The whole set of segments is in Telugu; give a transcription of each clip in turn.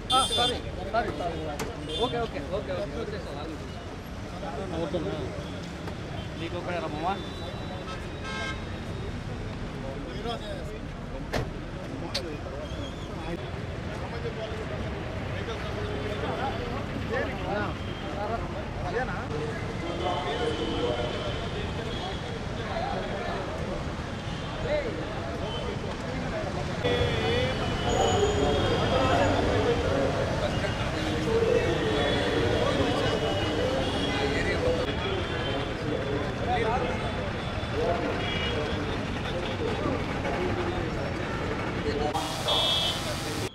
No. Sorry. Okay. Dito kaya Ramoma.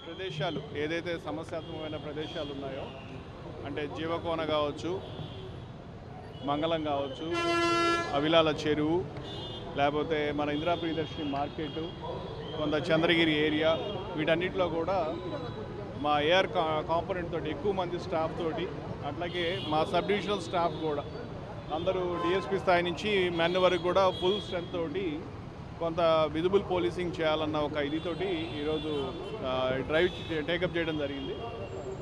ప్రదేశాలు ఏదైతే సమస్యాత్మకమైన ప్రదేశాలు ఉన్నాయో అంటే జీవకోన కావచ్చు, మంగళం కావచ్చు, అవిలాల చెరువు, లేకపోతే మన ఇందిరా ప్రియదర్శిని మార్కెట్, కొంత చంద్రగిరి ఏరియా, వీటన్నిటిలో కూడా మా ఏఆర్ కాంపోనెంట్ తోటి ఎక్కువ మంది స్టాఫ్ తోటి, అట్లాగే మా సబ్ డివిజనల్ స్టాఫ్ కూడా అందరూ డిఎస్పీ స్థాయి నుంచి మెన్ వరకు కూడా ఫుల్ స్ట్రెంత్ తోటి కొంత విజిబుల్ పోలీసింగ్ చేయాలన్న ఒక ఇదితోటి ఈరోజు డ్రైవ్ టేకప్ చేయడం జరిగింది.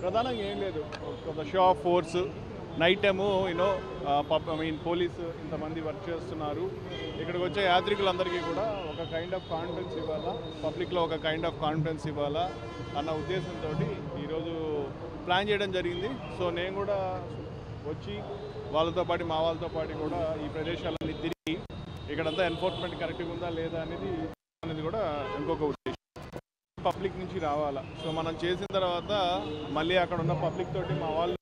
ప్రధానంగా ఏం లేదు, కొంత show off force, night time police ఇంతమంది వర్క్ చేస్తున్నారు, ఇక్కడికి వచ్చే యాత్రికులందరికీ కూడా ఒక కైండ్ ఆఫ్ కాన్ఫిడెన్స్ ఇవ్వాలా, పబ్లిక్లో ఒక కైండ్ ఆఫ్ కాన్ఫిడెన్స్ ఇవ్వాలా అన్న ఉద్దేశంతో ఈరోజు ప్లాన్ చేయడం జరిగింది. సో నేను కూడా వచ్చి వాళ్ళతో పాటు మా వాళ్ళతో పాటు కూడా ఈ ప్రదేశాలన్నీ తిరిగి ఇక్కడంతా ఎన్ఫోర్స్మెంట్ కరెక్ట్గా ఉందా లేదా అనేది కూడా ఇంకొక ఉద్దేశం. పబ్లిక్ నుంచి రావాలా. సో మనం చేసిన తర్వాత మళ్ళీ అక్కడ ఉన్న పబ్లిక్ తోటి మా వాళ్ళు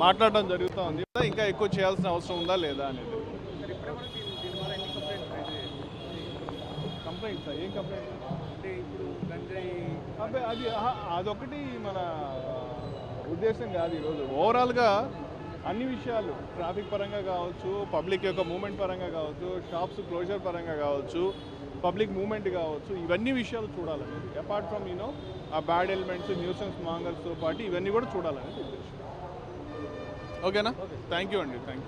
మాట్లాడడం జరుగుతూ ఉంది, ఇంకా ఎక్కువ చేయాల్సిన అవసరం ఉందా లేదా అనేది. కంప్లైంట్స్ ఏం కంప్లైంట్ అంటే ఇప్పుడు అదొకటి మన ఉద్దేశం కాదు. ఈరోజు ఓవరాల్గా అన్ని విషయాలు ట్రాఫిక్ పరంగా కావచ్చు, పబ్లిక్ యొక్క మూమెంట్ పరంగా కావచ్చు, షాప్స్ క్లోజర్ పరంగా కావచ్చు, పబ్లిక్ మూమెంట్ కావచ్చు, ఇవన్నీ విషయాలు చూడాలనేది. అపార్ట్ ఫ్రమ్ ఆ బ్యాడ్ ఎలిమెంట్స్, న్యూసెన్స్ మాంగర్స్తో పాటు ఇవన్నీ కూడా చూడాలనేది ఉద్దేశం. ఓకేనా? థ్యాంక్ యూ అండి. Thank you.